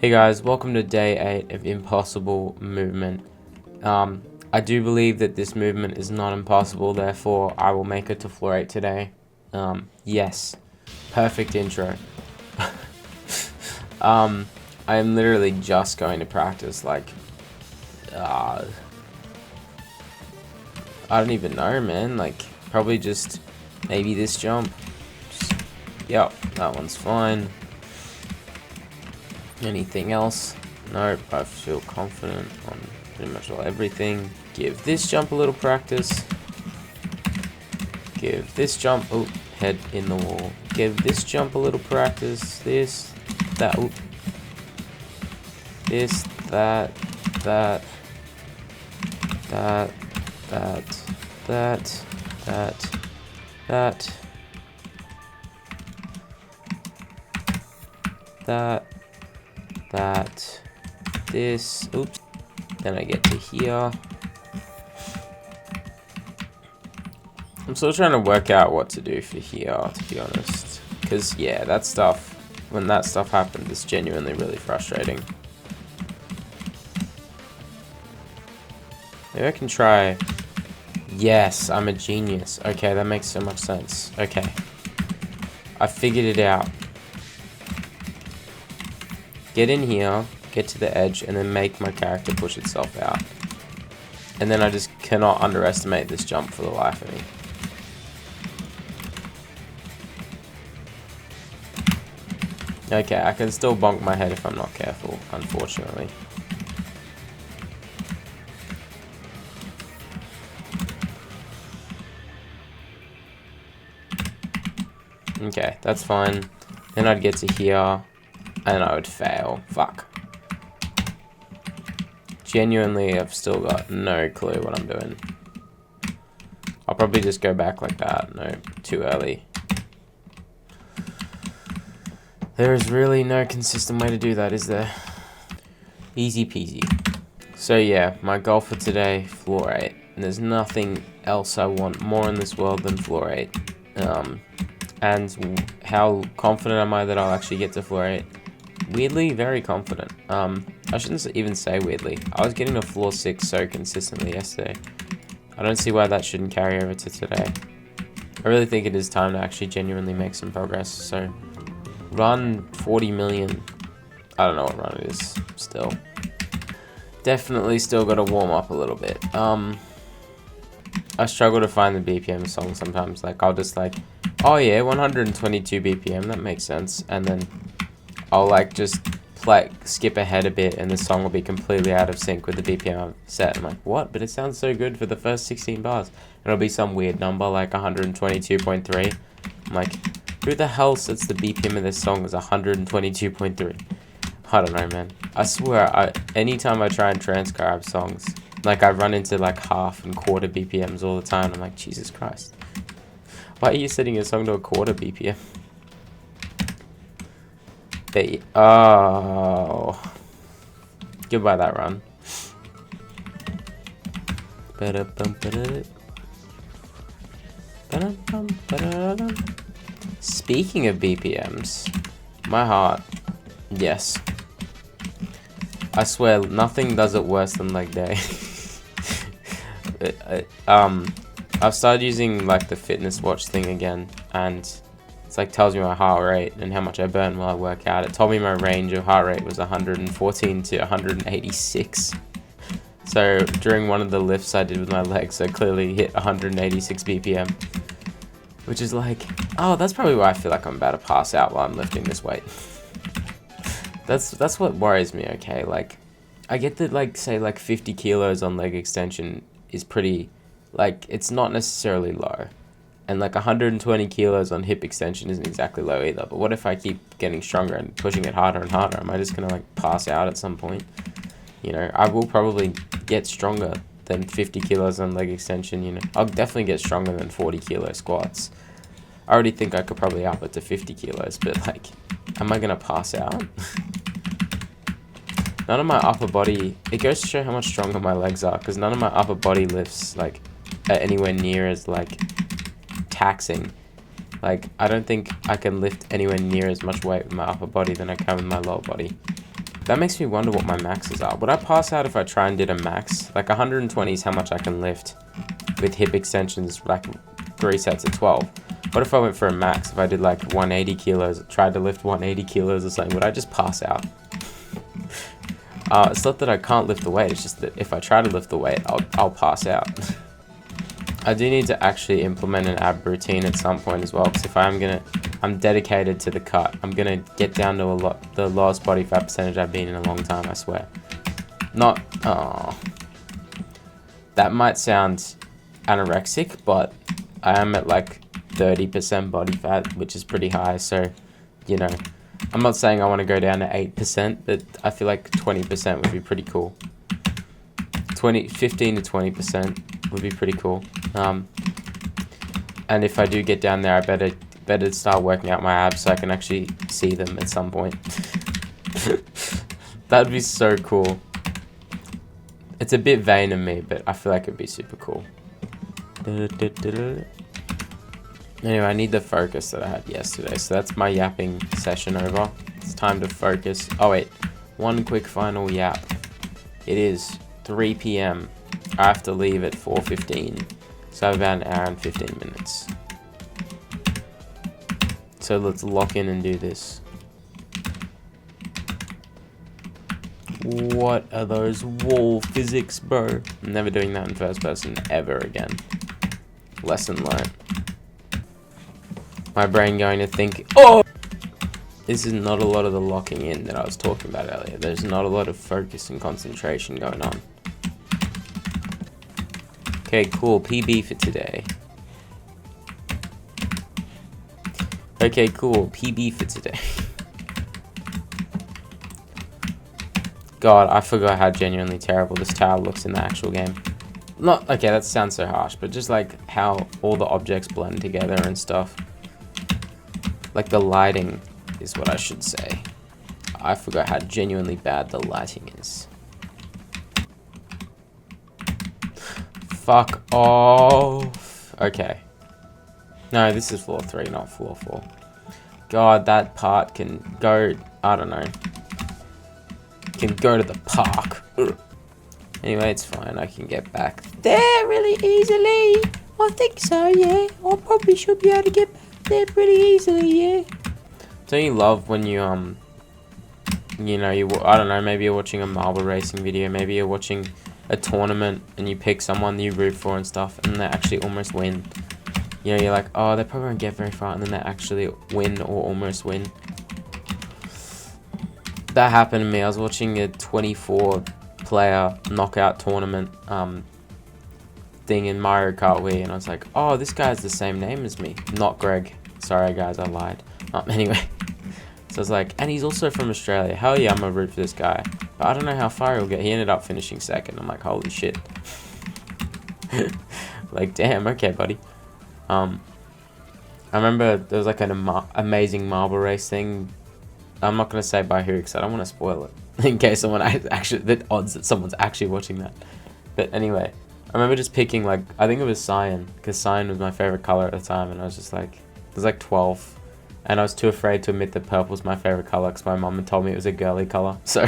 Hey guys, welcome to day 8 of Impossible Movement. I do believe that this movement is not impossible, therefore I will make it to floor 8 today. Yes, perfect intro. I am literally just going to practice, like, I don't even know, man, like, probably just maybe this jump. Yep, that one's fine. Anything else? Nope, I feel confident on pretty much everything. Give this jump a little practice. Give this jump, oh, head in the wall. Give this jump a little practice. This, that, oh. This, that, that, that, that, that, that, that, this, oops, then I get to here. I'm still trying to work out what to do for here, to be honest, because yeah, that stuff, when that stuff happened, it's genuinely really frustrating. Maybe I can try, yes, I'm a genius. Okay, that makes so much sense. Okay, I figured it out. Get in here, get to the edge, and then make my character push itself out. And then I just cannot underestimate this jump for the life of me. Okay, I can still bonk my head if I'm not careful, unfortunately. Okay, that's fine. Then I'd get to here. And I would fail. Fuck. Genuinely, I've still got no clue what I'm doing. I'll probably just go back like that. No, too early. There is really no consistent way to do that, is there? Easy peasy. So yeah, my goal for today, floor 8. And there's nothing else I want more in this world than floor 8. And how confident am I that I'll actually get to floor 8? Weirdly, very confident. I shouldn't even say weirdly. I was getting to floor 6 so consistently yesterday. I don't see why that shouldn't carry over to today. I really think it is time to actually genuinely make some progress. So, run 40 million. I don't know what run it is still. Definitely still got to warm up a little bit. I struggle to find the BPM song sometimes. Like, I'll just like, oh yeah, 122 BPM, that makes sense. And then I'll like just skip ahead a bit and the song will be completely out of sync with the BPM I've set. I'm like, what? But it sounds so good for the first 16 bars. And it'll be some weird number like 122.3. I'm like, who the hell sets the BPM of this song as 122.3? I don't know, man. I swear, anytime I try and transcribe songs, like I run into like half and quarter BPMs all the time. I'm like, Jesus Christ. Why are you setting your song to a quarter BPM? Oh, goodbye that run. Speaking of BPMs, my heart, yes. I swear, nothing does it worse than leg day. I've started using like the fitness watch thing again, and it's like tells me my heart rate and how much I burn while I work out. It told me my range of heart rate was 114 to 186. So during one of the lifts I did with my legs, I clearly hit 186 BPM. Which is like, oh, that's probably why I feel like I'm about to pass out while I'm lifting this weight. That's what worries me, okay? Like, I get that, like, say, like 50 kilos on leg extension is pretty, like, it's not necessarily low. And like 120 kilos on hip extension isn't exactly low either. But what if I keep getting stronger and pushing it harder and harder? Am I just going to like pass out at some point? You know, I will probably get stronger than 50 kilos on leg extension, you know. I'll definitely get stronger than 40 kilo squats. I already think I could probably up it to 50 kilos. But like, am I going to pass out? None of my upper body, it goes to show how much stronger my legs are. Because none of my upper body lifts like are anywhere near as like taxing. Like, I don't think I can lift anywhere near as much weight with my upper body than I can with my lower body. That makes me wonder what my maxes are. Would I pass out if I try and did a max? Like 120 is how much I can lift with hip extensions, like 3 sets of 12. What if I went for a max? If I did like 180 kilos, tried to lift 180 kilos or something, would I just pass out? It's not that I can't lift the weight, it's just that if I try to lift the weight, I'll pass out. I do need to actually implement an ab routine at some point as well, because if I'm dedicated to the cut. I'm gonna get down to the lowest body fat percentage I've been in a long time, I swear. That might sound anorexic, but I am at like 30% body fat, which is pretty high, so, you know, I'm not saying I want to go down to 8%, but I feel like 20% would be pretty cool. 15 to 20% would be pretty cool. And if I do get down there, I better start working out my abs so I can actually see them at some point. That'd be so cool. It's a bit vain of me, but I feel like it'd be super cool. Anyway, I need the focus that I had yesterday, so that's my yapping session over. It's time to focus. Oh wait, one quick final yap. It is 3 p.m. I have to leave at 4:15, so I have about an hour and 15 minutes. So let's lock in and do this. What are those wall physics, bro? I'm never doing that in first person ever again. Lesson learned. My brain going to think, oh! This is not a lot of the locking in that I was talking about earlier. There's not a lot of focus and concentration going on. Okay, cool. PB for today. Okay, cool. PB for today. God, I forgot how genuinely terrible this tower looks in the actual game. Okay, that sounds so harsh, but just like how all the objects blend together and stuff. Like the lighting is what I should say. I forgot how genuinely bad the lighting is. Fuck off. Okay. No, this is floor 3, not floor 4. God, that part can go, I don't know. Can go to the park. Ugh. Anyway, it's fine. I can get back there really easily. I think so, yeah. I probably should be able to get back there pretty easily, yeah. Don't you love when you, you know, I don't know, maybe you're watching a marble racing video, maybe you're watching a tournament and you pick someone that you root for and stuff, and they actually almost win. You know, you're like, oh, they probably won't get very far, and then they actually win or almost win. That happened to me. I was watching a 24-player knockout tournament thing in Mario Kart Wii, and I was like, oh, this guy has the same name as me. Not Greg. Sorry, guys, I lied. Anyway. So I was like, and he's also from Australia. Hell yeah, I'm gonna root for this guy. But I don't know how far he'll get. He ended up finishing second. I'm like, holy shit. Like, damn, okay, buddy. I remember there was like an amazing marble race thing. I'm not gonna say by who because I don't want to spoil it in case someone the odds that someone's actually watching that. But anyway, I remember just picking like, I think it was cyan, because cyan was my favorite color at the time, and I was just like, it was like 12, and I was too afraid to admit that purple was my favorite color because my mom had told me it was a girly color. So,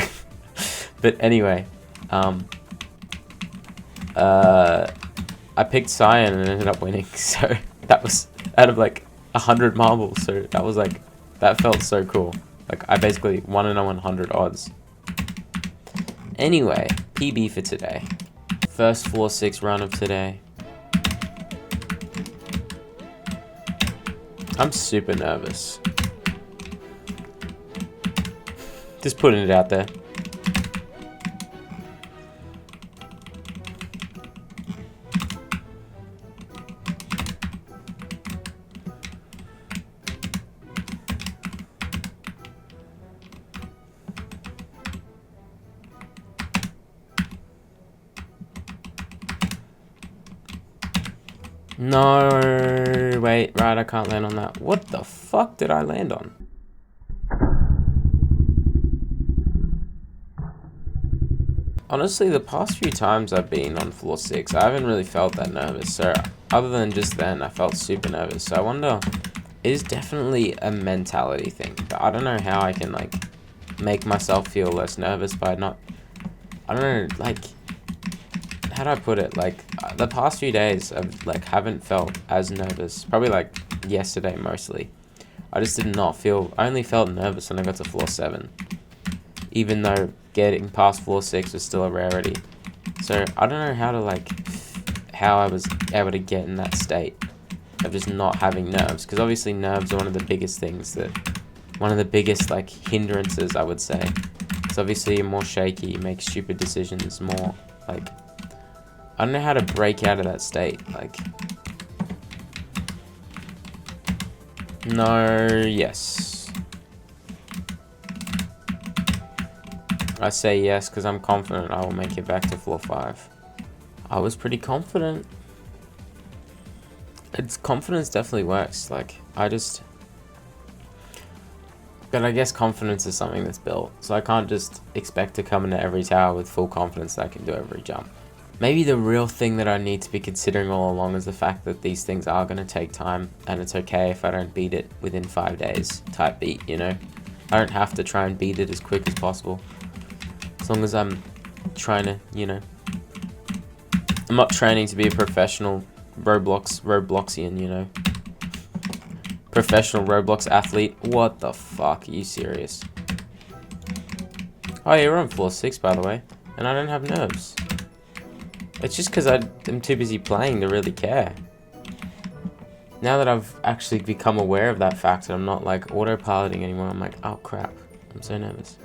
but anyway, I picked cyan and ended up winning. So that was out of like 100 marbles. So that was like, that felt so cool. Like I basically won in a 100 odds. Anyway, PB for today. First floor 6 run of today. I'm super nervous. Just putting it out there. No, wait, right, I can't land on that. What the fuck did I land on? Honestly, the past few times I've been on floor 6, I haven't really felt that nervous. So, other than just then, I felt super nervous. So I wonder, it is definitely a mentality thing. But I don't know how I can, like, make myself feel less nervous by not, I don't know, like, how do I put it? Like, the past few days, I've, like, haven't felt as nervous. Probably, like, yesterday, mostly. I just did not feel, I only felt nervous when I got to floor 7. Even though getting past floor 6 was still a rarity. So, I don't know how to, like, how I was able to get in that state of just not having nerves. Because obviously nerves are one of the biggest things that, one of the biggest, like, hindrances, I would say. Because obviously you're more shaky, you make stupid decisions more, like, I don't know how to break out of that state, like. No, yes. I say yes because I'm confident I will make it back to floor 5. I was pretty confident. Confidence definitely works, like, but I guess confidence is something that's built, so I can't just expect to come into every tower with full confidence that I can do every jump. Maybe the real thing that I need to be considering all along is the fact that these things are going to take time, and it's okay if I don't beat it within 5 days type beat, you know? I don't have to try and beat it as quick as possible. As long as I'm trying to, you know... I'm not training to be a professional Robloxian, you know? Professional Roblox athlete. What the fuck? Are you serious? Oh, you're on floor 6, by the way. And I don't have nerves. It's just because I'm too busy playing to really care. Now that I've actually become aware of that fact and I'm not like autopiloting anymore, I'm like, oh crap, I'm so nervous.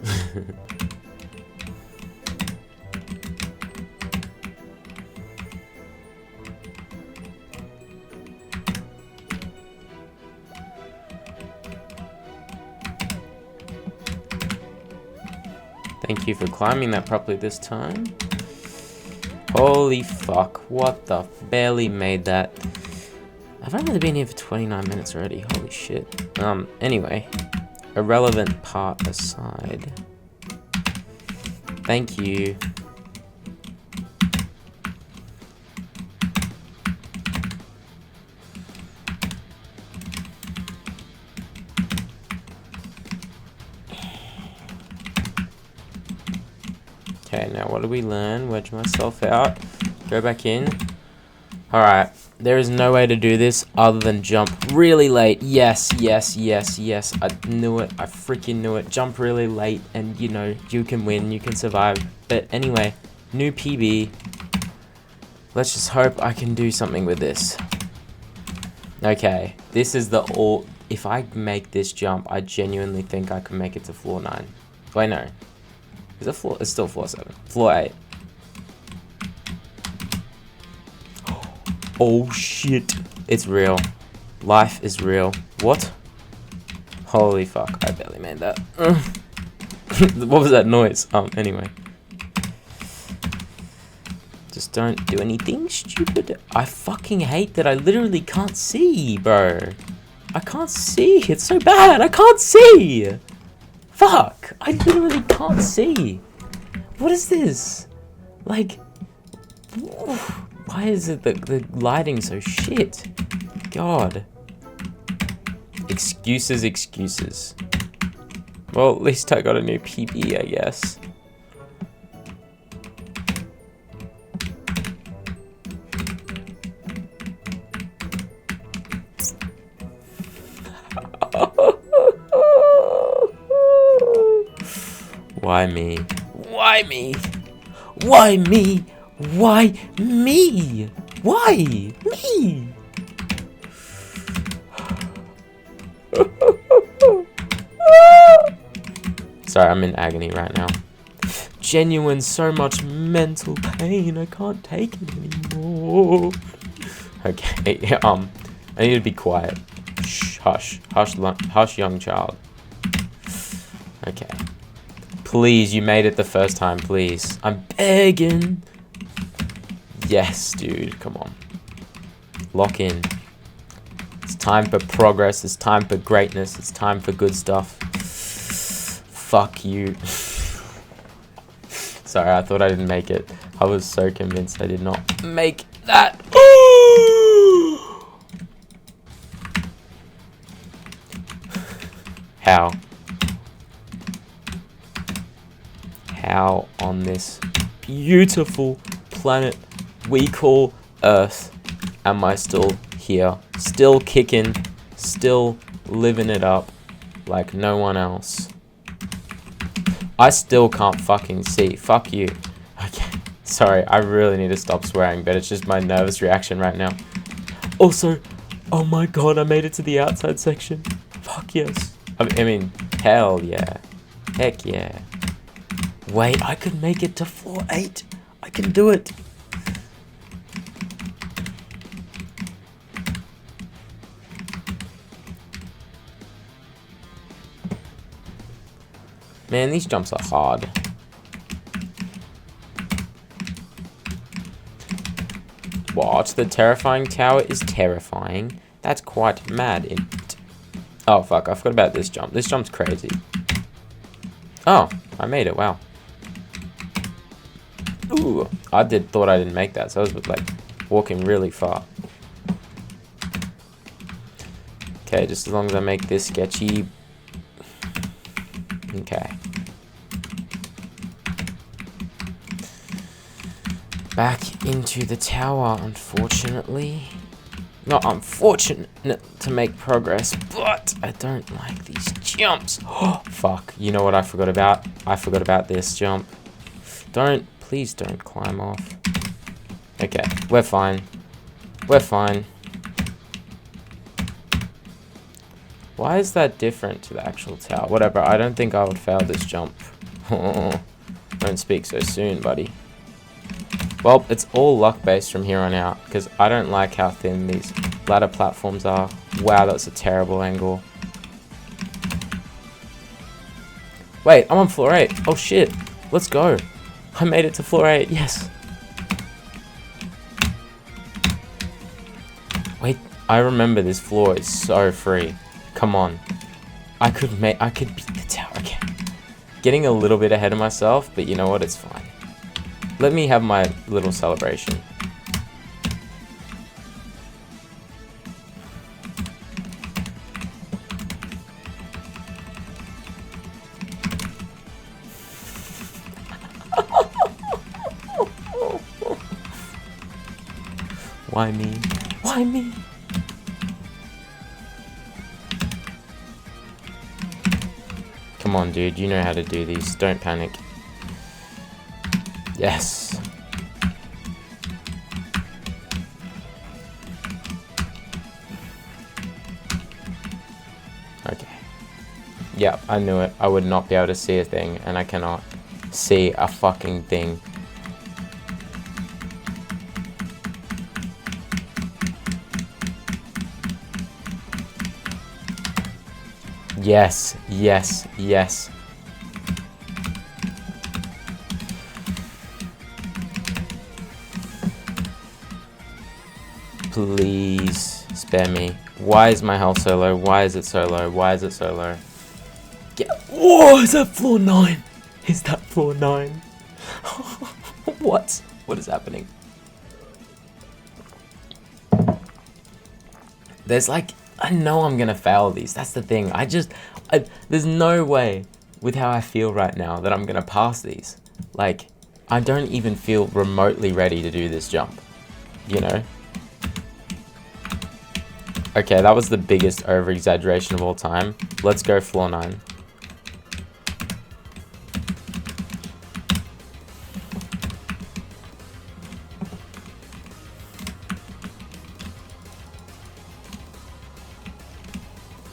Thank you for climbing that properly this time. Holy fuck, what the barely made that. I've only been here for 29 minutes already, holy shit. Anyway, irrelevant part aside. Thank you. Okay, now what do we learn? Wedge myself out. Go back in. Alright, there is no way to do this other than jump really late. Yes, yes, yes, yes. I knew it. I freaking knew it. Jump really late and, you know, you can win. You can survive. But anyway, new PB. Let's just hope I can do something with this. Okay, this is the all... If I make this jump, I genuinely think I can make it to floor 9. Wait, no. Is it floor? It's still floor 7. Floor 8. Oh shit. It's real. Life is real. What? Holy fuck. I barely made that. What was that noise? Anyway. Just don't do anything stupid. I fucking hate that I literally can't see, bro. I can't see. It's so bad. I can't see. Fuck! I literally can't see. What is this? Like, why is it that the lighting so shit? God. Excuses, excuses. Well, at least I got a new PB, I guess. Why me? Why me? Why me? Why me? Why me? Sorry, I'm in agony right now. Genuine, so much mental pain. I can't take it anymore. Okay, I need to be quiet. Shh, hush, hush, young child. Okay. Please, you made it the first time, please. I'm begging. Yes, dude, come on. Lock in. It's time for progress. It's time for greatness. It's time for good stuff. Fuck you. Sorry, I thought I didn't make it. I was so convinced I did not make that. How? how on this beautiful planet we call Earth am I still here, still kicking, still living it up like no one else. I still can't fucking see. Fuck you. Okay, sorry, I really need to stop swearing, but it's just my nervous reaction right now. Also, oh my god, I made it to the outside section. Fuck yes. I mean, hell yeah. Heck yeah. Wait, I could make it to floor 8. I can do it. Man, these jumps are hard. What? The terrifying tower is terrifying? That's quite mad. Oh, fuck. I forgot about this jump. This jump's crazy. Oh, I made it. Wow. Ooh. Thought I didn't make that, so I was, like, walking really far. Okay, just as long as I make this sketchy. Okay. Back into the tower, unfortunately. Not unfortunate to make progress, but I don't like these jumps. Oh, fuck. You know what I forgot about? I forgot about this jump. Please don't climb off. Okay, we're fine. We're fine. Why is that different to the actual tower? Whatever, I don't think I would fail this jump. Don't speak so soon, buddy. Well, it's all luck-based from here on out, because I don't like how thin these ladder platforms are. Wow, that's a terrible angle. Wait, I'm on floor 8. Oh shit, let's go. I made it to floor 8, yes. Wait, I remember this floor is so free. Come on. I could beat the tower again. Getting a little bit ahead of myself, but you know what, it's fine. Let me have my little celebration. Why me? Why me? Come on, dude. You know how to do these. Don't panic. Yes. Okay. Yeah, I knew it. I would not be able to see a thing, and I cannot see a fucking thing. Yes, yes, yes. Please spare me. Why is my health so low? Why is it so low? Why is it so low? Whoa, is that floor 9? Is that floor 9? What? What is happening? There's like, I know I'm gonna fail these. That's the thing. There's no way with how I feel right now that I'm gonna pass these. Like, I don't even feel remotely ready to do this jump. You know? Okay, that was the biggest over-exaggeration of all time. Let's go floor 9.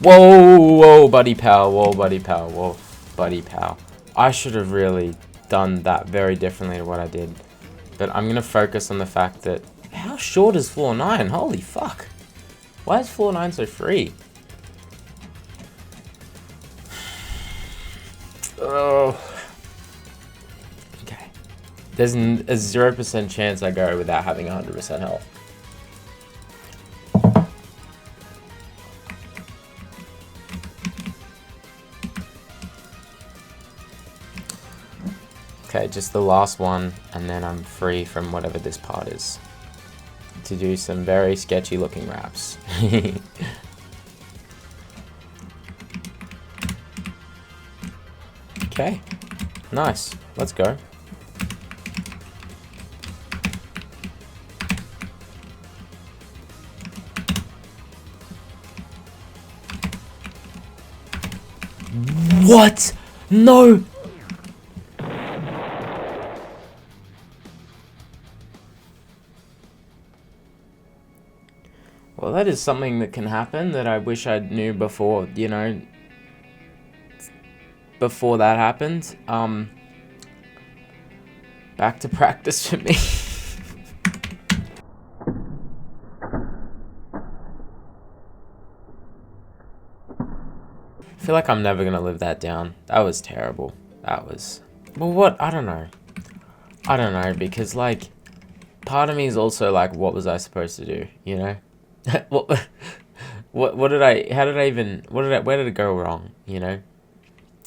Whoa, whoa, buddy pal, whoa, buddy pal, whoa, buddy pal. I should have really done that very differently to what I did. But I'm going to focus on the fact that, how short is floor 9? Holy fuck. Why is floor 9 so free? Oh. Okay. There's a 0% chance I go without having 100% health. Okay, just the last one, and then I'm free from whatever this part is. To do some very sketchy looking raps. Okay, nice. Let's go. What? No! Well, that is something that can happen that I wish I knew before, you know, before that happened. Back to practice for me. I feel like I'm never gonna live that down. That was terrible. That was... Well, what? I don't know. I don't know, because, like, part of me is also like, what was I supposed to do, you know? What did I... How did I even... Where did it go wrong, you know?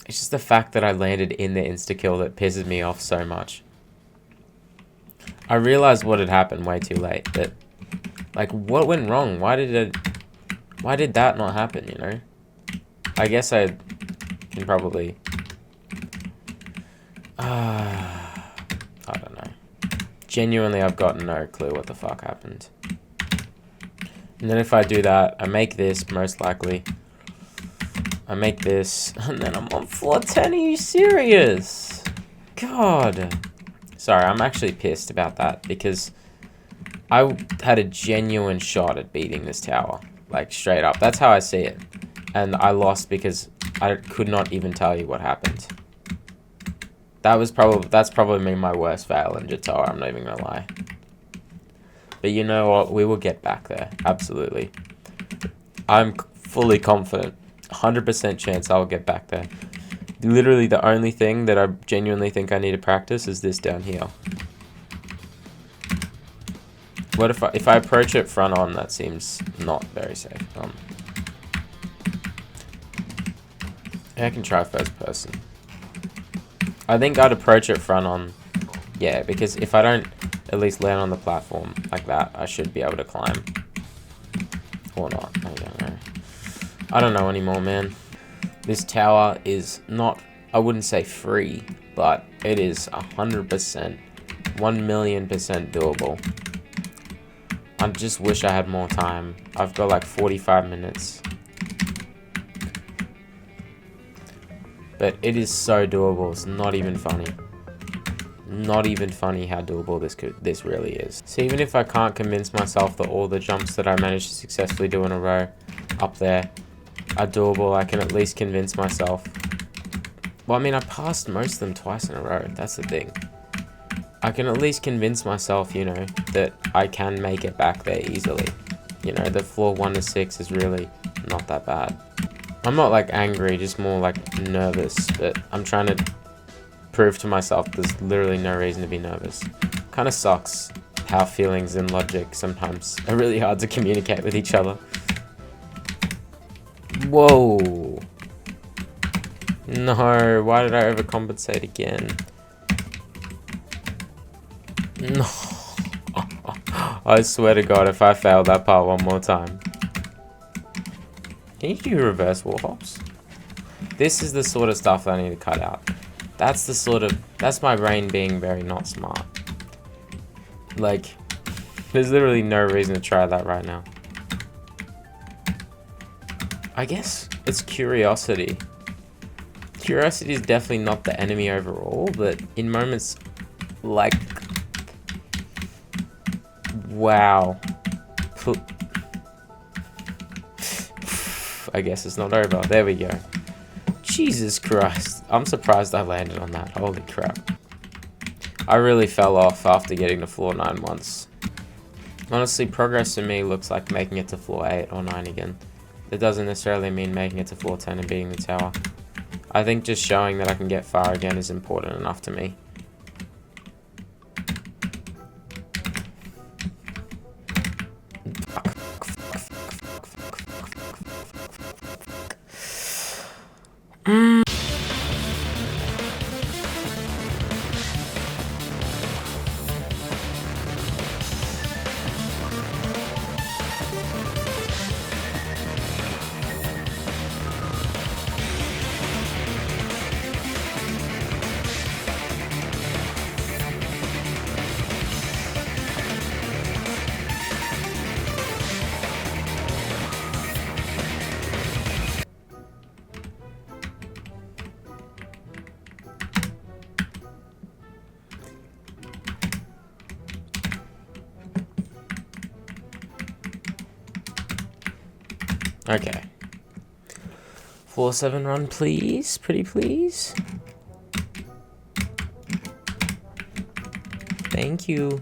It's just the fact that I landed in the insta-kill that pisses me off so much. I realized what had happened way too late, but... Like, what went wrong? Why did that not happen, you know? I guess I can probably... I don't know. Genuinely, I've got no clue what the fuck happened. And then if I do that, I make this, most likely. I make this, and then I'm on floor 10. Are you serious? God. Sorry, I'm actually pissed about that, because I had a genuine shot at beating this tower. Like, straight up. That's how I see it. And I lost because I could not even tell you what happened. That's probably my worst fail in JToH, I'm not even gonna lie. But you know what? We will get back there. Absolutely. I'm fully confident. 100% chance I'll get back there. Literally the only thing that I genuinely think I need to practice is this down here. What if I approach it front on? That seems not very safe. I can try first person. I think I'd approach it front on. Yeah, because if I don't at least land on the platform like that, I should be able to climb. Or not. I don't know. I don't know anymore, man. This tower is not, I wouldn't say free, but it is 100%, 1,000,000% doable. I just wish I had more time. I've got like 45 minutes. But it is so doable, it's not even funny. Not even funny how doable this really is. So even if I can't convince myself that all the jumps that I managed to successfully do in a row up there are doable, I can at least convince myself. Well, I mean, I passed most of them twice in a row, that's the thing. I can at least convince myself, you know, that I can make it back there easily. You know, the floor 1 to 6 is really not that bad. I'm not like angry, just more like nervous, but I'm trying to prove to myself there's literally no reason to be nervous. Kind of sucks how feelings and logic sometimes are really hard to communicate with each other. Whoa. No, why did I overcompensate again? No. I swear to God, if I fail that part one more time. Can you do reverse wall hops? This is the sort of stuff that I need to cut out. That's my brain being very not smart. Like, there's literally no reason to try that right now. I guess it's curiosity. Curiosity is definitely not the enemy overall, but in moments like... Wow. I guess it's not over. There we go. Jesus Christ. I'm surprised I landed on that. Holy crap. I really fell off after getting to floor 9 once. Honestly, progress to me looks like making it to floor 8 or 9 again. That doesn't necessarily mean making it to floor 10 and beating the tower. I think just showing that I can get far again is important enough to me. Okay. 4-7 run, please. Pretty please. Thank you.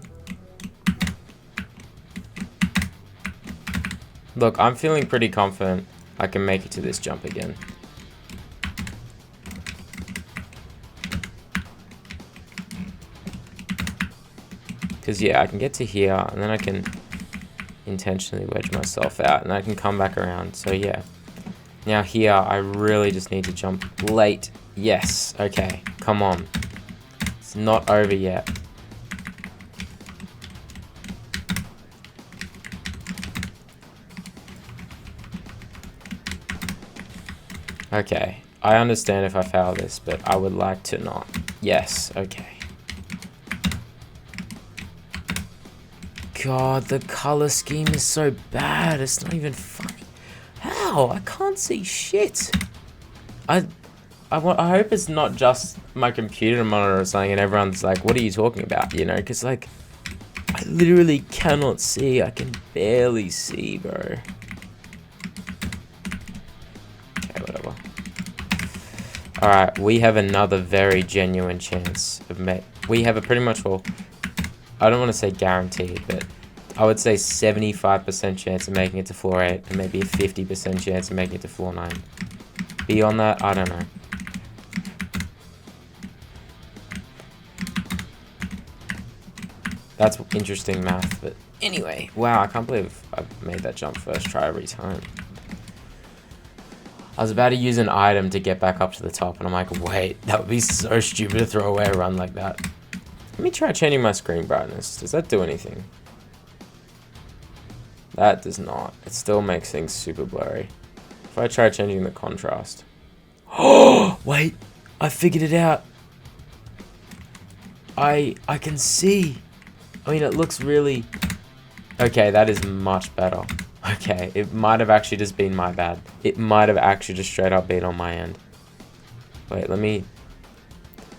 Look, I'm feeling pretty confident I can make it to this jump again. Because, yeah, I can get to here, and then I can intentionally wedge myself out, and I can come back around. So, yeah. Now here, I really just need to jump late. Yes. Okay. Come on. It's not over yet. Okay. I understand if I fail this, but I would like to not. Yes. Okay. God, the color scheme is so bad. It's not even funny. How? I can't see shit. I hope it's not just my computer monitor or something and everyone's like, what are you talking about? You know, because, like, I literally cannot see. I can barely see, bro. Okay, whatever. Alright, we have another very genuine chance of we have a pretty much, well, I don't want to say guaranteed, but I would say 75% chance of making it to floor 8 and maybe a 50% chance of making it to floor 9. Beyond that, I don't know. That's interesting math, but anyway. Wow, I can't believe I made that jump first try every time. I was about to use an item to get back up to the top, and I'm like, wait, that would be so stupid to throw away a run like that. Let me try changing my screen brightness. Does that do anything? That does not. It still makes things super blurry. If I try changing the contrast. Oh, wait, I figured it out. I can see. I mean, it looks really... Okay, that is much better. Okay, it might have actually just been my bad. It might have actually just straight up been on my end. Wait, let me...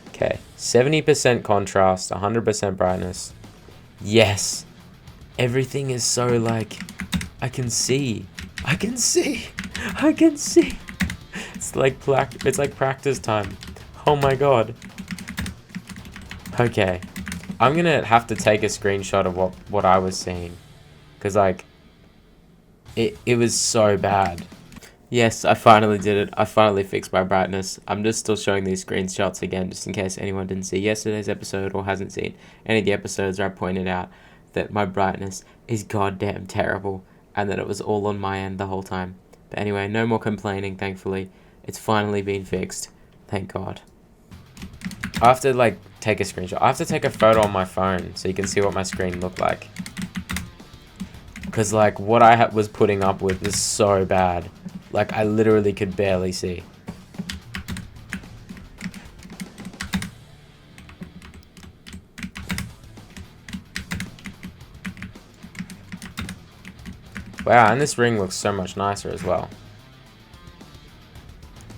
Okay, 70% contrast, 100% brightness. Yes. Everything is so, like... I can see. I can see. I can see. It's like practice time. Oh my god. Okay. I'm gonna have to take a screenshot of what I was seeing. Because, like, it was so bad. Yes, I finally did it. I finally fixed my brightness. I'm just still showing these screenshots again, just in case anyone didn't see yesterday's episode or hasn't seen any of the episodes where I pointed out that my brightness is goddamn terrible and that it was all on my end the whole time. But anyway, no more complaining, thankfully. It's finally been fixed. Thank God. I have to, like, take a screenshot. I have to take a photo on my phone so you can see what my screen looked like. Because, like, what I was putting up with is so bad. Like, I literally could barely see. Wow, and this ring looks so much nicer as well.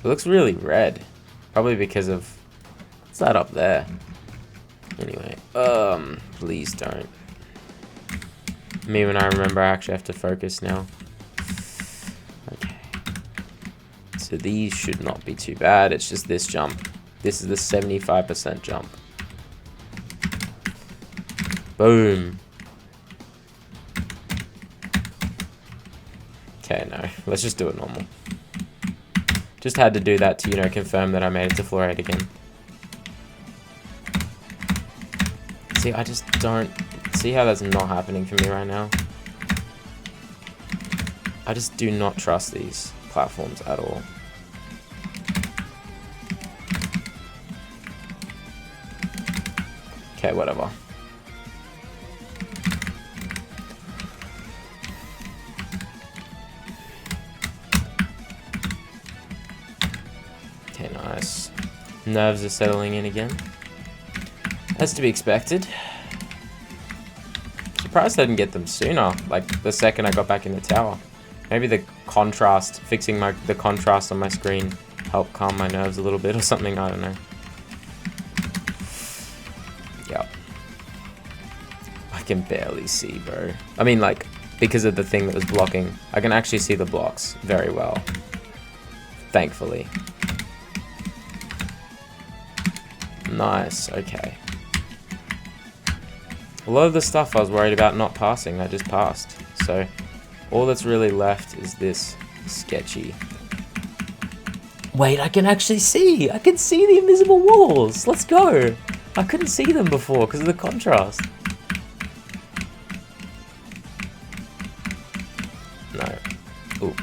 It looks really red. Probably because of... What's that up there? Anyway, please don't. Me when I remember I actually have to focus now. Okay. So these should not be too bad. It's just this jump. This is the 75% jump. Boom. Okay, no. Let's just do it normal. Just had to do that to, you know, confirm that I made it to floor 8 again. See, I just don't... See how that's not happening for me right now? I just do not trust these platforms at all. Okay, whatever. Okay, nice. Nerves are settling in again. As to be expected. Surprised I didn't get them sooner, like the second I got back in the tower. Maybe the contrast, fixing the contrast on my screen helped calm my nerves a little bit or something, I don't know. Yep. I can barely see, bro. I mean, like, because of the thing that was blocking. I can actually see the blocks very well, thankfully. Nice, okay. A lot of the stuff I was worried about not passing, I just passed. So all that's really left is this sketchy. Wait, I can actually see! I can see the invisible walls! Let's go! I couldn't see them before because of the contrast. No. Ooh.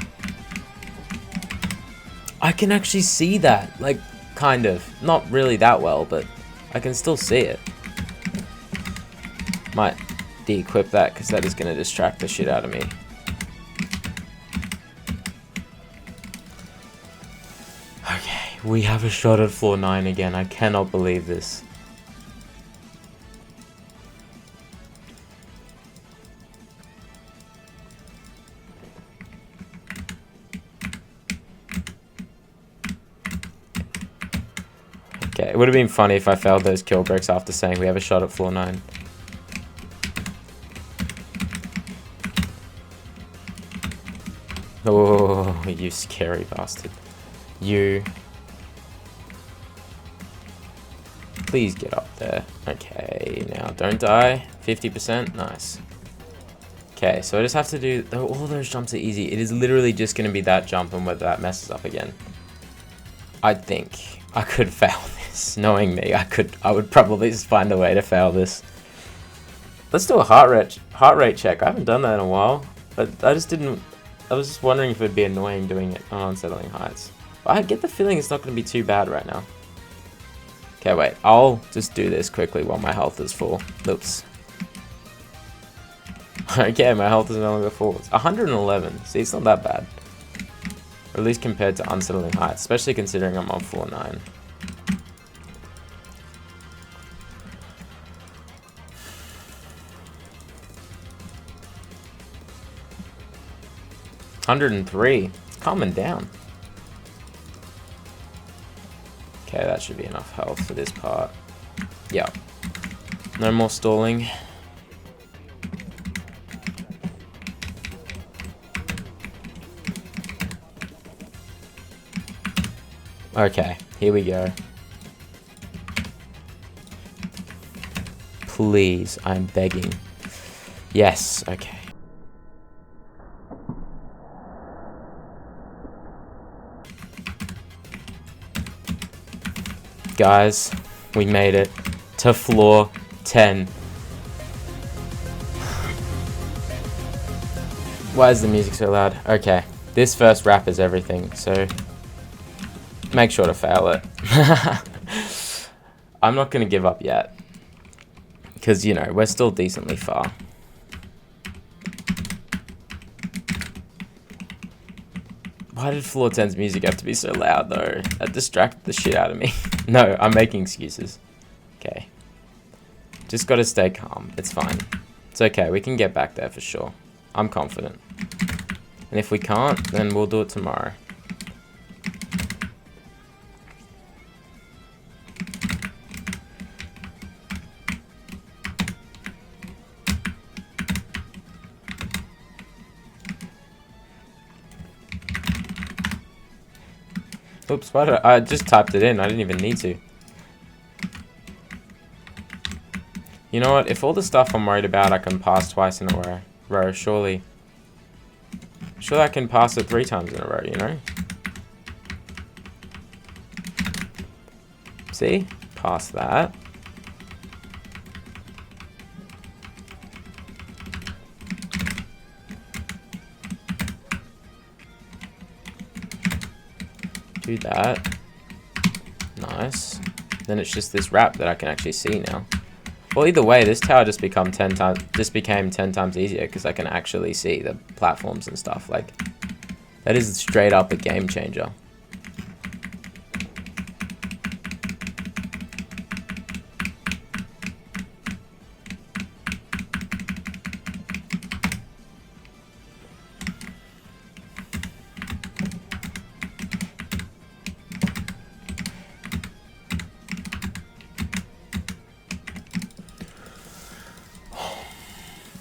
I can actually see that, like, kind of. Not really that well, but I can still see it. Might de-equip that because that is going to distract the shit out of me. Okay, we have a shot at floor 9 again. I cannot believe this. Okay, it would have been funny if I failed those kill bricks after saying we have a shot at floor 9. Oh, you scary bastard. You. Please get up there. Okay, now don't die. 50%, nice. Okay, so I just have to do, all those jumps are easy. It is literally just going to be that jump and whether that messes up again. I think I could fail this. Knowing me, I would probably just find a way to fail this. Let's do a heart rate check. I haven't done that in a while. But I was just wondering if it'd be annoying doing it on Unsettling Heights. But I get the feeling it's not going to be too bad right now. Okay, wait. I'll just do this quickly while my health is full. Oops. Okay, my health is no longer full. It's 111. See, it's not that bad. Or at least compared to Unsettling Heights. Especially considering I'm on floor 9. $103. Calming down. Okay, that should be enough health for this part. Yep. No more stalling. Okay, here we go. Please, I'm begging. Yes, okay. Guys, we made it to floor 10. Why is the music so loud? Okay, this first rap is everything, so make sure to fail it. I'm not going to give up yet, because, you know, we're still decently far. Why did floor 10's music have to be so loud, though? That distracted the shit out of me. No, I'm making excuses. Okay. Just gotta stay calm. It's fine. It's okay. We can get back there for sure. I'm confident. And if we can't, then we'll do it tomorrow. Oops, why did I just typed it in. I didn't even need to. You know what? If all the stuff I'm worried about I can pass twice in a row, surely I can pass it 3 times in a row, you know? See? Pass that. Do that. Nice. Then it's just this wrap that I can actually see now. Well, either way, this tower just became 10 times easier because I can actually see the platforms and stuff. Like, that is straight up a game changer.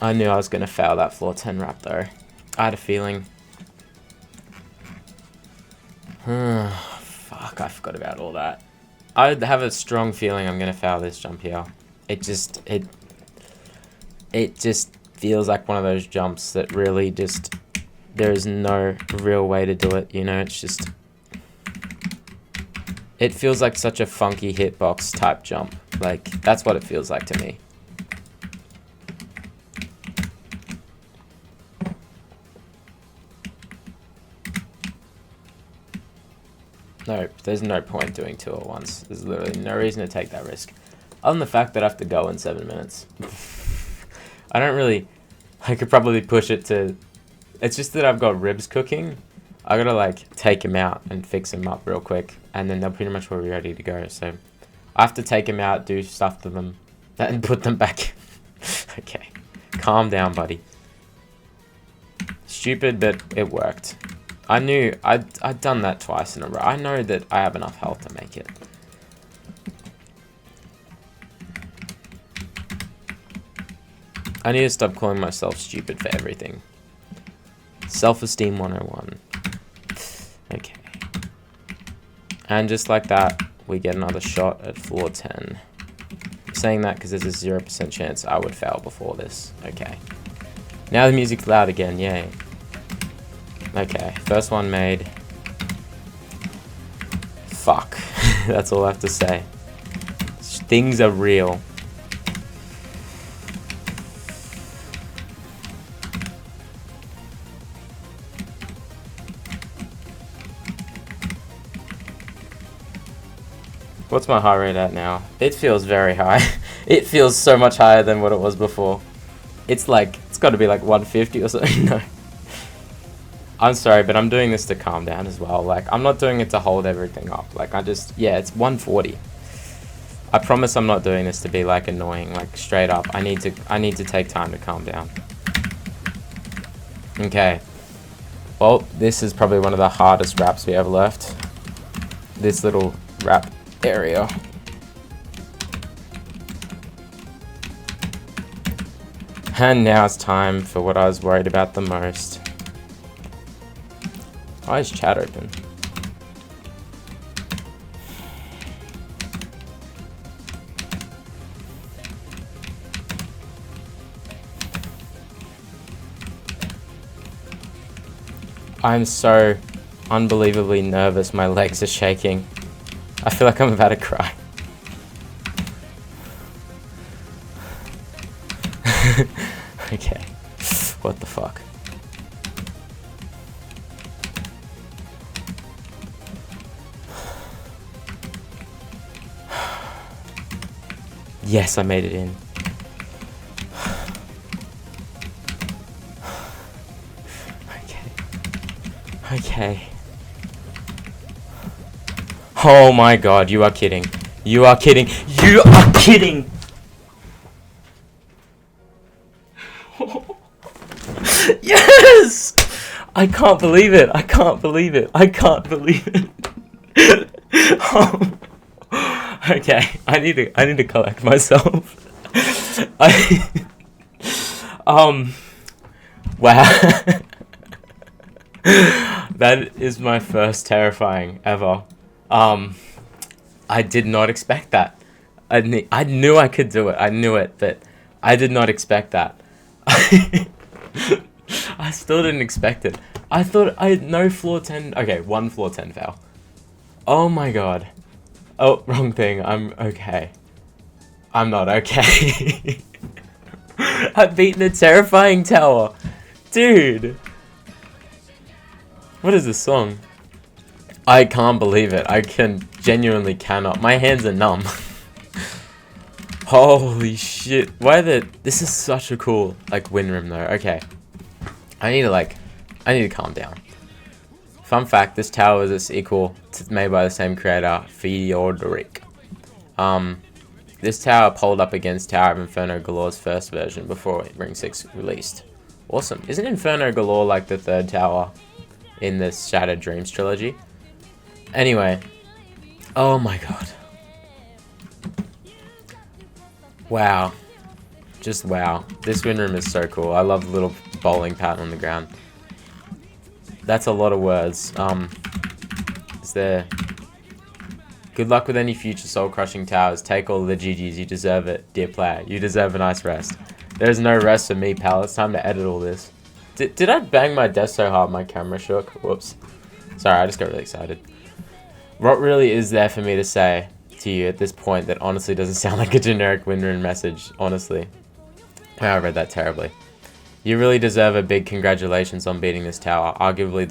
I knew I was going to fail that floor 10 wrap though. I had a feeling. Fuck, I forgot about all that. I have a strong feeling I'm going to fail this jump here. It just feels like one of those jumps that really just, there is no real way to do it, you know, it's just, it feels like such a funky hitbox type jump. Like, that's what it feels like to me. No, there's no point doing 2 at once. There's literally no reason to take that risk. Other than the fact that I have to go in 7 minutes. I don't really... I could probably push it to... It's just that I've got ribs cooking. I gotta, like, take them out and fix them up real quick. And then they'll pretty much will be ready to go. So, I have to take them out, do stuff to them, and put them back. Okay. Calm down, buddy. Stupid, but it worked. I knew I'd done that twice in a row. I know that I have enough health to make it. I need to stop calling myself stupid for everything. Self-esteem 101. Okay. And just like that, we get another shot at floor 10. I'm saying that because there's a 0% chance I would fail before this. Okay. Now the music's loud again, yay. Okay, first one made. Fuck. That's all I have to say. Things are real. What's my heart rate at now? It feels very high. It feels so much higher than what it was before. It's like, it's got to be like 150 or something. No. I'm sorry, but I'm doing this to calm down as well. Like, I'm not doing it to hold everything up. Like, yeah, it's 140. I promise I'm not doing this to be, like, annoying. Like, straight up. I need to take time to calm down. Okay. Well, this is probably one of the hardest wraps we ever left. This little wrap area. And now it's time for what I was worried about the most. Why is chat open? I'm so unbelievably nervous. My legs are shaking. I feel like I'm about to cry. Okay. What the fuck? Yes, I made it in. Okay. Okay. Oh my god, you are kidding. You are kidding. You are kidding! Yes! I can't believe it. I can't believe it. I can't believe it. Okay, I need to collect myself. Wow. That is my first terrifying ever. I did not expect that. I knew I could do it. I knew it, but I did not expect that. I still didn't expect it. I thought I had no floor 10. Okay, 1 floor 10 fail. Oh my god. Oh, wrong thing. I'm okay. I'm not okay. I've beaten a terrifying tower. Dude. What is this song? I can't believe it. I genuinely cannot. My hands are numb. Holy shit. This is such a cool, like, win room though. Okay. I need to calm down. Fun fact, this tower is a sequel made by the same creator, Theodoric. This tower pulled up against Tower of Inferno Galore's first version before Ring 6 released. Awesome. Isn't Inferno Galore like the 3rd tower in the Shattered Dreams trilogy? Anyway. Oh my god. Wow. Just wow. This win room is so cool. I love the little bowling pattern on the ground. That's a lot of words. Is there... Good luck with any future soul-crushing towers. Take all the GGs. You deserve it, dear player. You deserve a nice rest. There's no rest for me, pal. It's time to edit all this. Did I bang my desk so hard my camera shook? Whoops. Sorry, I just got really excited. What really is there for me to say to you at this point that honestly doesn't sound like a generic win room message, honestly? I read that terribly. You really deserve a big congratulations on beating this tower. Arguably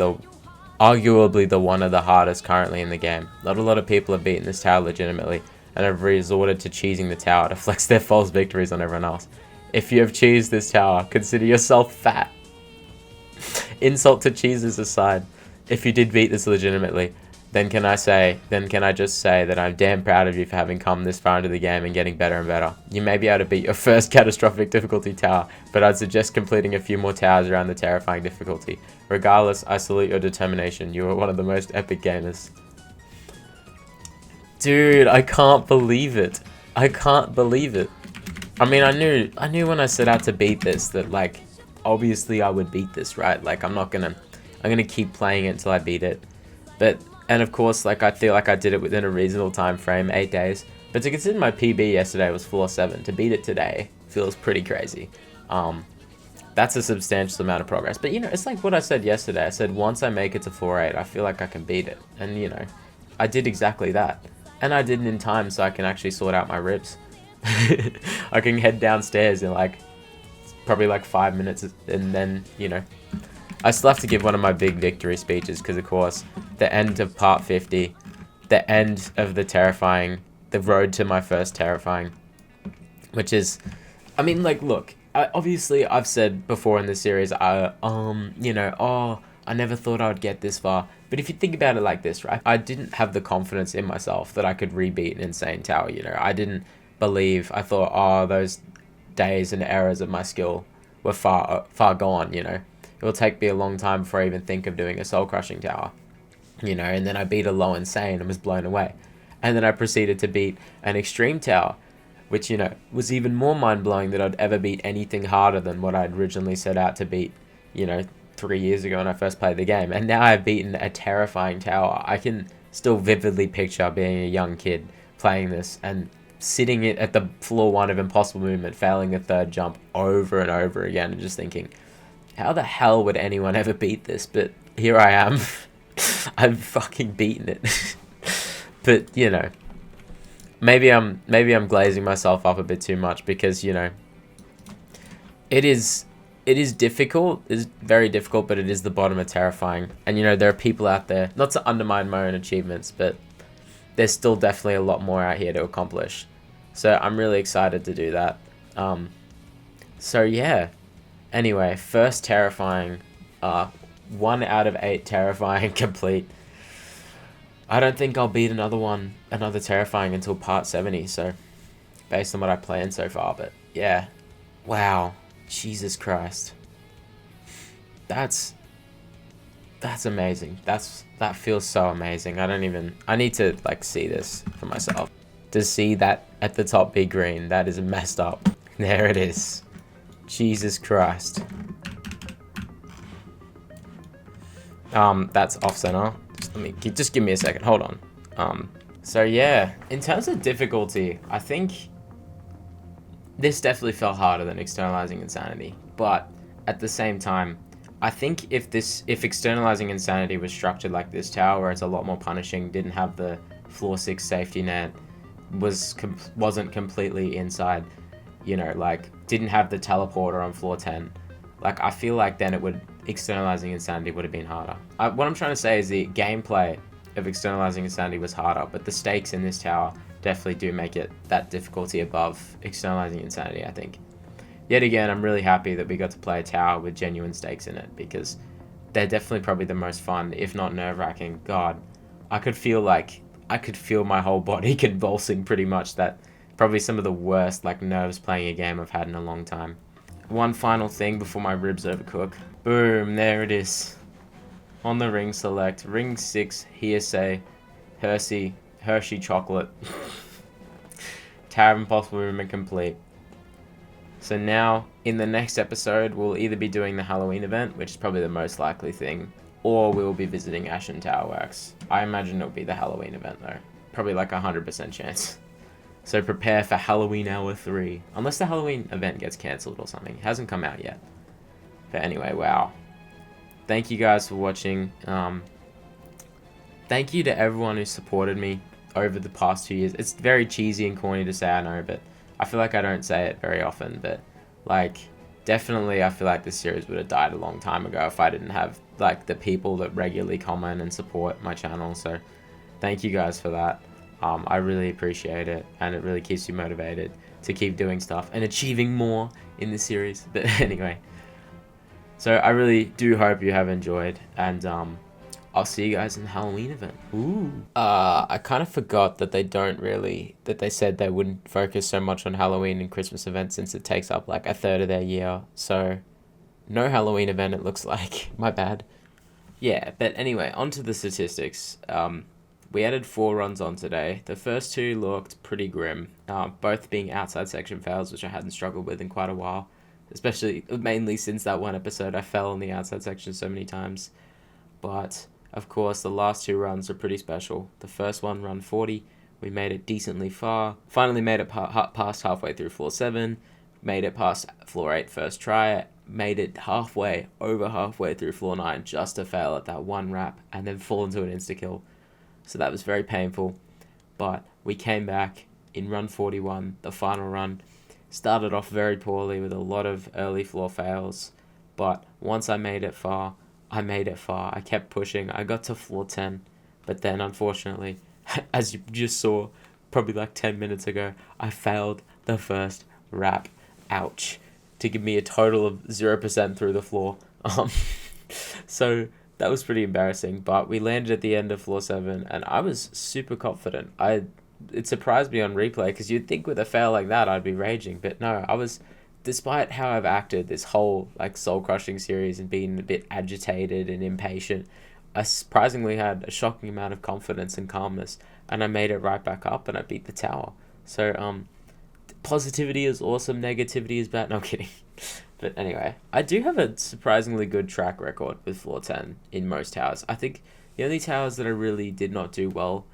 the one of the hardest currently in the game. Not a lot of people have beaten this tower legitimately and have resorted to cheesing the tower to flex their false victories on everyone else. If you have cheesed this tower, consider yourself fat. Insult to cheeses aside, if you did beat this legitimately, then can I just say that I'm damn proud of you for having come this far into the game and getting better and better. You may be able to beat your first catastrophic difficulty tower, but I'd suggest completing a few more towers around the terrifying difficulty. Regardless, I salute your determination. You are one of the most epic gamers. Dude, I can't believe it. I can't believe it. I mean, I knew when I set out to beat this that, like, obviously I would beat this, right? Like, I'm gonna keep playing it until I beat it. But, and of course, like, I feel like I did it within a reasonable time frame, 8 days. But to consider my PB yesterday was 4-7, to beat it today feels pretty crazy. That's a substantial amount of progress. But, you know, it's like what I said yesterday. I said, once I make it to 4-8, I feel like I can beat it. And, you know, I did exactly that. And I did it in time so I can actually sort out my ribs. I can head downstairs in, like, probably like 5 minutes, and then, you know, I still have to give one of my big victory speeches because, of course, the end of part 50, the end of the road to my first terrifying, which is, I mean, like, look, obviously I've said before in this series, you know, oh, I never thought I would get this far. But if you think about it like this, right, I didn't have the confidence in myself that I could rebeat an insane tower, you know, I didn't believe, I thought, oh, those days and eras of my skill were far gone, you know. It will take me a long time before I even think of doing a soul-crushing tower, you know, and then I beat a low insane and was blown away. And then I proceeded to beat an extreme tower, which, you know, was even more mind-blowing that I'd ever beat anything harder than what I'd originally set out to beat, you know, 3 years ago when I first played the game. And now I've beaten a terrifying tower. I can still vividly picture being a young kid playing this and sitting it at the floor 1 of impossible movement, failing the third jump over and over again, and just thinking, how the hell would anyone ever beat this? But here I am. I've fucking beaten it. But, you know, maybe I'm glazing myself up a bit too much because, you know, it is difficult. It's very difficult, but it is the bottom of terrifying. And, you know, there are people out there, not to undermine my own achievements, but there's still definitely a lot more out here to accomplish. So I'm really excited to do that. So yeah. Anyway, first terrifying, 1 out of 8 terrifying complete. I don't think I'll beat another terrifying until part 70, so based on what I planned so far, but yeah. Wow. Jesus Christ. That's amazing. That feels so amazing. I need to, like, see this for myself. To see that at the top be green, that is messed up. There it is. Jesus Christ. That's off center. Just give me a second. Hold on. So yeah, in terms of difficulty, I think this definitely felt harder than Externalizing Insanity. But at the same time, I think if Externalizing Insanity was structured like this tower, where it's a lot more punishing, didn't have the floor 6 safety net, wasn't completely inside, you know, like, didn't have the teleporter on floor 10, like, I feel like then Externalizing Insanity would have been harder. What I'm trying to say is the gameplay of Externalizing Insanity was harder, but the stakes in this tower definitely do make it that difficulty above Externalizing Insanity, I think. Yet again, I'm really happy that we got to play a tower with genuine stakes in it, because they're definitely probably the most fun, if not nerve-wracking. God, I could feel my whole body convulsing pretty much. That probably some of the worst, like, nerves playing a game I've had in a long time. One final thing before my ribs overcook. Boom, there it is. On the ring select, ring 6, hearsay, Hershey chocolate. Tower of Impossible movement complete. So now, in the next episode, we'll either be doing the Halloween event, which is probably the most likely thing, or we'll be visiting Ashen Tower Wax. I imagine it'll be the Halloween event, though. Probably like 100% chance. So prepare for Halloween Hour 3. Unless the Halloween event gets cancelled or something. It hasn't come out yet. But anyway, wow. Thank you guys for watching. Thank you to everyone who supported me over the past 2 years. It's very cheesy and corny to say, I know, but I feel like I don't say it very often. But, like, definitely I feel like this series would have died a long time ago if I didn't have, like, the people that regularly comment and support my channel. So, thank you guys for that. I really appreciate it, and it really keeps you motivated to keep doing stuff and achieving more in this series. But anyway, so I really do hope you have enjoyed, and I'll see you guys in the Halloween event. Ooh. I kind of forgot that they said they wouldn't focus so much on Halloween and Christmas events since it takes up like a third of their year. So, no Halloween event, it looks like. My bad. Yeah, but anyway, on to the statistics. We added 4 runs on today. The first 2 looked pretty grim, both being outside section fails, which I hadn't struggled with in quite a while. Especially, mainly since that one episode, I fell in the outside section so many times. But, of course, the last 2 runs are pretty special. The first one, run 40, we made it decently far. Finally made it past halfway through floor 7. Made it past floor 8 first try. Made it over halfway through floor 9 just to fail at that one wrap and then fall into an insta-kill. So that was very painful. But we came back in run 41, the final run. Started off very poorly with a lot of early floor fails. But once I made it far, I kept pushing. I got to floor 10. But then, unfortunately, as you just saw probably like 10 minutes ago, I failed the first wrap. Ouch. To give me a total of 0% through the floor. So that was pretty embarrassing. But we landed at the end of floor 7, and I was super confident. It surprised me on replay, because you'd think with a fail like that I'd be raging. But no, I was... Despite how I've acted this whole like soul-crushing series and being a bit agitated and impatient, I surprisingly had a shocking amount of confidence and calmness, and I made it right back up and I beat the tower. So positivity is awesome, negativity is bad. No, I'm kidding. But anyway, I do have a surprisingly good track record with floor 10 in most towers. I think the only towers that I really did not do well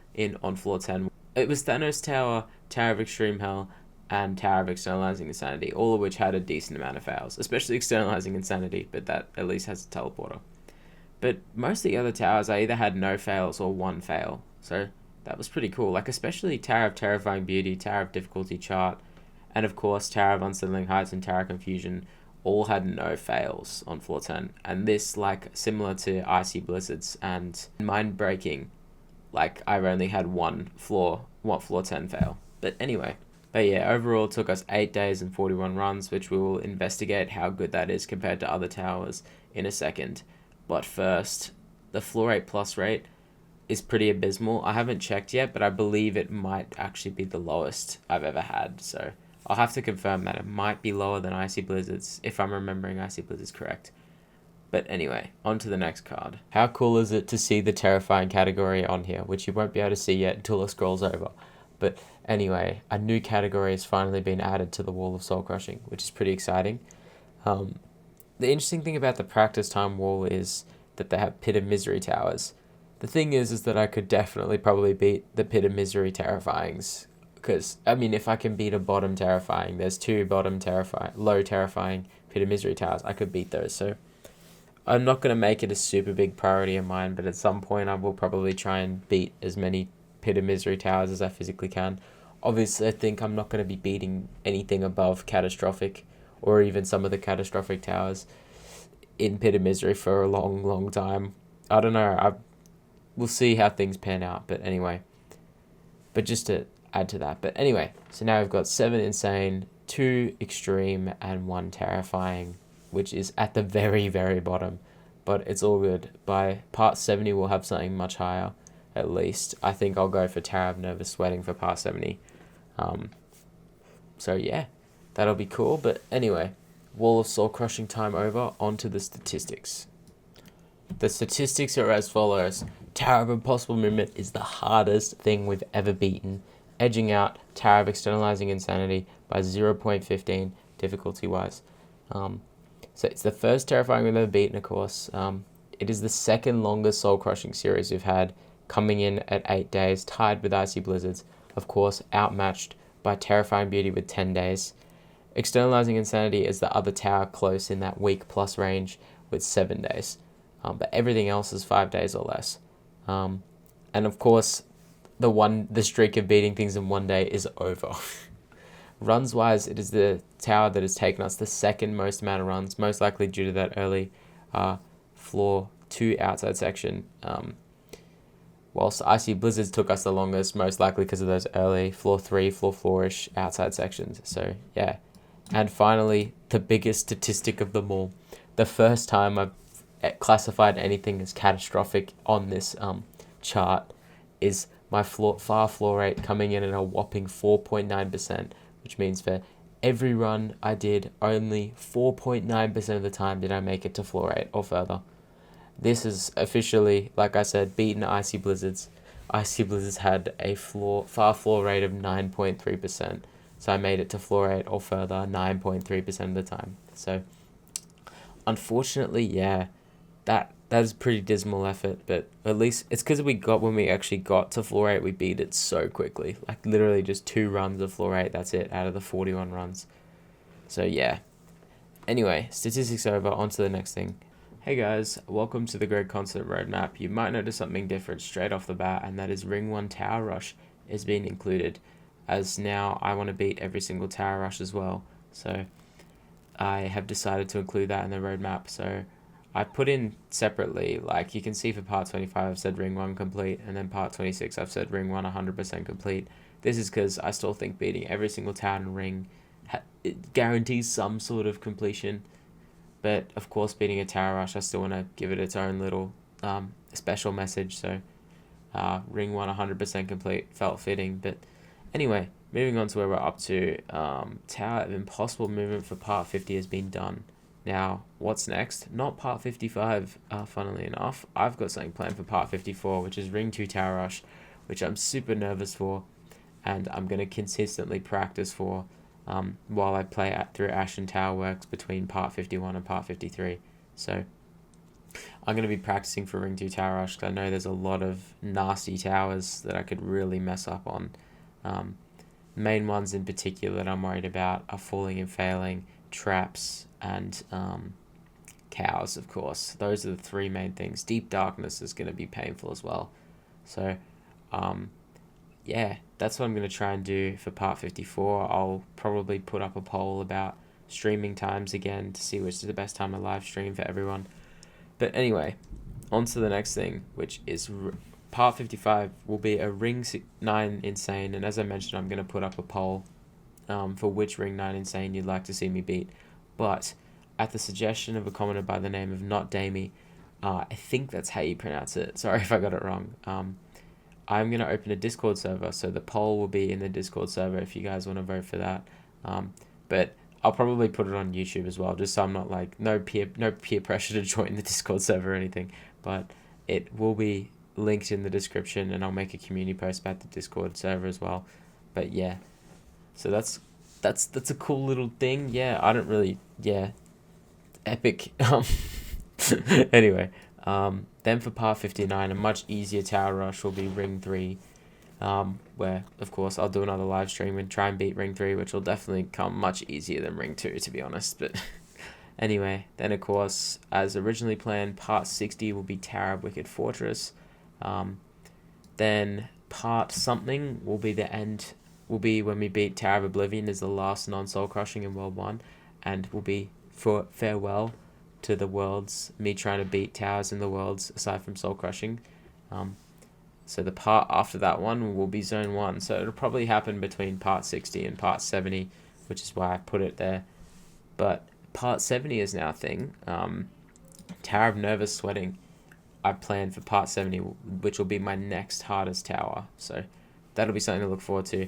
on floor 10, it was Thanos Tower, Tower of Extreme Hell, and Tower of Externalizing Insanity, all of which had a decent amount of fails, especially Externalizing Insanity, but that at least has a teleporter. But most of the other towers, I either had no fails or 1 fail, so that was pretty cool. Like, especially Tower of Terrifying Beauty, Tower of Difficulty Chart, and of course Tower of Unsettling Heights and Tower of Confusion all had no fails on floor 10. And this, like, similar to Icy Blizzards and Mind Breaking, like, I've only had one floor 10 fail. But anyway... But yeah, overall it took us 8 days and 41 runs, which we will investigate how good that is compared to other towers in a second. But first, the floor 8 plus rate is pretty abysmal. I haven't checked yet, but I believe it might actually be the lowest I've ever had. So I'll have to confirm that. It might be lower than Icy Blizzards, if I'm remembering Icy Blizzards correct. But anyway, on to the next card. How cool is it to see the terrifying category on here, which you won't be able to see yet until it scrolls over. But anyway, a new category has finally been added to the Wall of Soul Crushing, which is pretty exciting. The interesting thing about the practice time wall is that they have Pit of Misery towers. The thing is that I could definitely probably beat the Pit of Misery Terrifyings. Because, I mean, if I can beat a bottom terrifying, there's 2 low terrifying Pit of Misery towers. I could beat those, so... I'm not going to make it a super big priority of mine, but at some point I will probably try and beat as many Pit of Misery towers as I physically can. Obviously, I think I'm not going to be beating anything above Catastrophic, or even some of the Catastrophic towers in Pit of Misery for a long, long time. I don't know. We'll see how things pan out. But anyway, but just to add to that. But anyway, so now we've got 7 Insane, 2 Extreme, and 1 Terrifying, which is at the very, very bottom. But it's all good. By part 70, we'll have something much higher. At least. I think I'll go for Tower of Nervous Sweating for part 70. So yeah, that'll be cool. But anyway, Wall of Soul Crushing time over. On to the statistics. The statistics are as follows. Tower of Impossible Movement is the hardest thing we've ever beaten, edging out Tower of Externalizing Insanity by 0.15, difficulty-wise. So it's the first Terrifying we've ever beaten, of course. It is the second longest soul-crushing series we've had, coming in at 8 days, tied with Icy Blizzards. Of course, outmatched by Terrifying Beauty with 10 days. Externalizing Insanity is the other tower close in that week plus range with 7 days. But everything else is 5 days or less. And of course, the streak of beating things in 1 day is over. Runs wise, it is the tower that has taken us the second most amount of runs, most likely due to that early floor 2 outside section. Whilst Icy Blizzards took us the longest, most likely because of those early floor 3, floor 4-ish outside sections. So yeah. And finally, the biggest statistic of them all. The first time I've classified anything as catastrophic on this chart is my far floor rate coming in at a whopping 4.9%, which means for every run I did, only 4.9% of the time did I make it to floor 8 or further. This is officially, like I said, beaten Icy Blizzards. Icy Blizzards had a far floor rate of 9.3%, so I made it to floor 8 or further 9.3% of the time. So, unfortunately, yeah, that is a pretty dismal effort, but at least it's because when we actually got to floor 8, we beat it so quickly. Like, literally just 2 runs of floor 8, that's it, out of the 41 runs. So, yeah. Anyway, statistics over, on to the next thing. Hey guys, welcome to the Greg Continent roadmap. You might notice something different straight off the bat, and that is Ring 1 Tower Rush is being included, as now I want to beat every single Tower Rush as well. So, I have decided to include that in the roadmap, so I put in separately, like you can see for part 25 I've said Ring 1 complete, and then part 26 I've said Ring 1 100% complete. This is because I still think beating every single town and ring it guarantees some sort of completion, but of course beating a Tower Rush I still want to give it its own little special message, so Ring 1 100% complete felt fitting. But anyway, moving on to where we're up to, Tower of Impossible movement for part 50 has been done. Now, what's next? Not part 55, funnily enough. I've got something planned for part 54, which is Ring 2 Tower Rush, which I'm super nervous for, and I'm going to consistently practice for while I play through Ashen Tower Works between part 51 and part 53. So, I'm going to be practicing for Ring 2 Tower Rush, because I know there's a lot of nasty towers that I could really mess up on. Main ones in particular that I'm worried about are Falling and Failing, Traps, and cows, of course. Those are the 3 main things. Deep Darkness is going to be painful as well. So, yeah, that's what I'm going to try and do for part 54. I'll probably put up a poll about streaming times again to see which is the best time to live stream for everyone. But anyway, on to the next thing, which is part 55 will be a Ring 9 Insane, and as I mentioned, I'm going to put up a poll for which Ring 9 Insane you'd like to see me beat. But at the suggestion of a commenter by the name of Not Damie, I think that's how you pronounce it. Sorry if I got it wrong. I'm going to open a Discord server, so the poll will be in the Discord server if you guys want to vote for that. But I'll probably put it on YouTube as well, just so I'm not like, no peer pressure to join the Discord server or anything. But it will be linked in the description, and I'll make a community post about the Discord server as well. But yeah, so that's a cool little thing. Yeah, I don't really, epic. Anyway, then for part 59, a much easier Tower Rush will be Ring 3, where, of course, I'll do another live stream and try and beat Ring 3, which will definitely come much easier than Ring 2, to be honest. But anyway, then, of course, as originally planned, part 60 will be Tower of Wicked Fortress. Then part something will be the end, will be when we beat Tower of Oblivion as the last non-soul crushing in World 1, and will be for farewell to the worlds, me trying to beat towers in the worlds aside from soul crushing. So the part after that one will be Zone 1, so it'll probably happen between part 60 and part 70, which is why I put it there. But part 70 is now a thing. Tower of Nervous Sweating I planned for part 70, which will be my next hardest tower, so that'll be something to look forward to.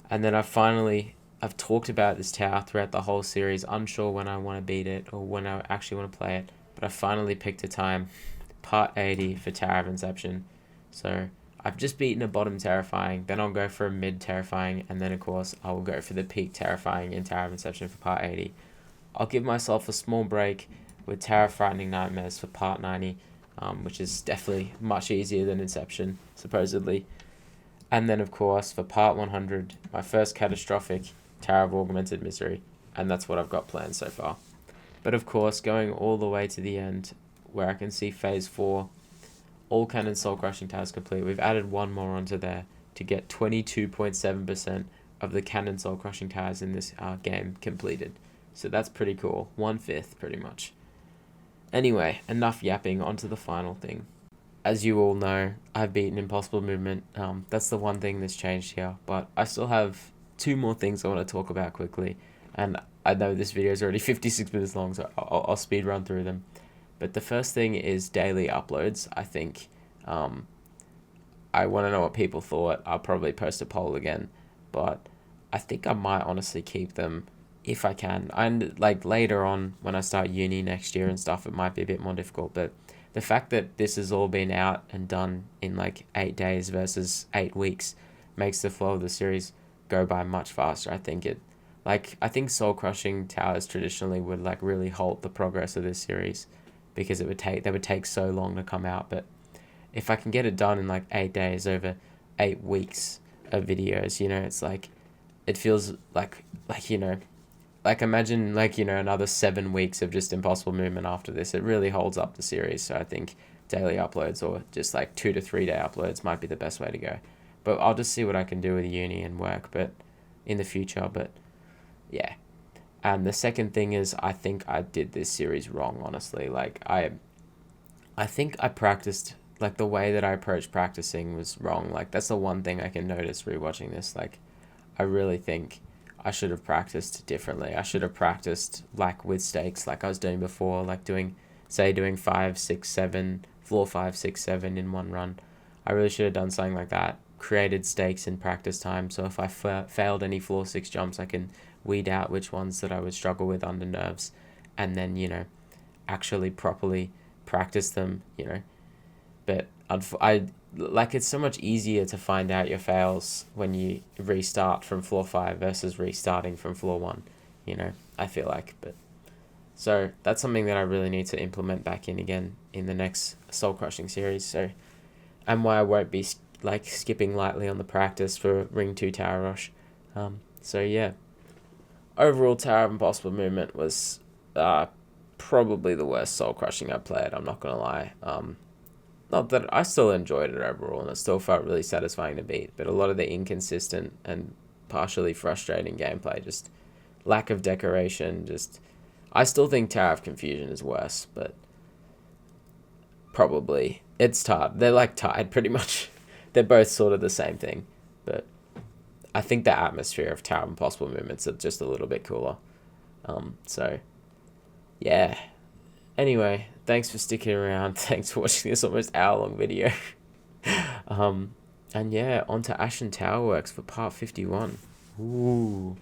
And then I've talked about this tower throughout the whole series, unsure when I want to beat it or when I actually want to play it, but I finally picked a time, part 80 for Tower of Inception. So I've just beaten a bottom terrifying, then I'll go for a mid terrifying, and then of course I will go for the peak terrifying in Tower of Inception for part 80. I'll give myself a small break with Tower of Frightening Nightmares for part 90, which is definitely much easier than Inception, supposedly. And then of course for part 100, my first catastrophic Tower of Augmented Misery, and that's what I've got planned so far. But of course, going all the way to the end, where I can see Phase 4, all canon soul crushing towers complete. We've added one more onto there to get 22.7% of the canon soul crushing towers in this game completed. So that's pretty cool. 1/5 pretty much. Anyway, enough yapping, onto the final thing. As you all know, I've beaten Impossible Movement. That's the one thing that's changed here. But I still have 2 more things I want to talk about quickly. And I know this video is already 56 minutes long, so I'll speed run through them. But the first thing is daily uploads. I think I want to know what people thought. I'll probably post a poll again, but I think I might honestly keep them if I can. And like later on when I start uni next year and stuff, it might be a bit more difficult. But the fact that this has all been out and done in like 8 days versus 8 weeks makes the flow of the series go by much faster. I think soul crushing towers traditionally would like really halt the progress of this series, because they would take so long to come out. But if I can get it done in like 8 days over 8 weeks of videos, it's like, it feels like imagine another 7 weeks of just Impossible Movement after this. It really holds up the series. So I think daily uploads or just like 2 to 3 day uploads might be the best way to go. But I'll just see what I can do with uni and work, but in the future. But yeah. And the second thing is, I think I did this series wrong, honestly. Like, I think I practiced, like, the way that I approached practicing was wrong. Like, that's the one thing I can notice rewatching this. Like, I really think I should have practiced differently. I should have practiced, like, with stakes, like I was doing before, like doing 5, 6, 7, floor 5, 6, 7 in one run. I really should have done something like that. Created stakes in practice time, so if I failed any floor 6 jumps, I can weed out which ones that I would struggle with under nerves, and then actually properly practice them. But it's so much easier to find out your fails when you restart from floor 5 versus restarting from floor 1. I feel like. But so that's something that I really need to implement back in again in the next soul crushing series. So, and why I won't be like skipping lightly on the practice for Ring 2 Tower Rush. So yeah, overall Tower of Impossible Movement was probably the worst soul crushing I played. I'm not gonna lie. Not that I still enjoyed it overall, and it still felt really satisfying to beat. But a lot of the inconsistent and partially frustrating gameplay, just lack of decoration. I still think Tower of Confusion is worse, but probably it's tied. They're like tied pretty much. They're both sort of the same thing, but I think the atmosphere of Tower of Impossible Movements are just a little bit cooler. So, yeah. Anyway, thanks for sticking around. Thanks for watching this almost hour-long video. And yeah, on to Ashen Tower Works for part 51. Ooh.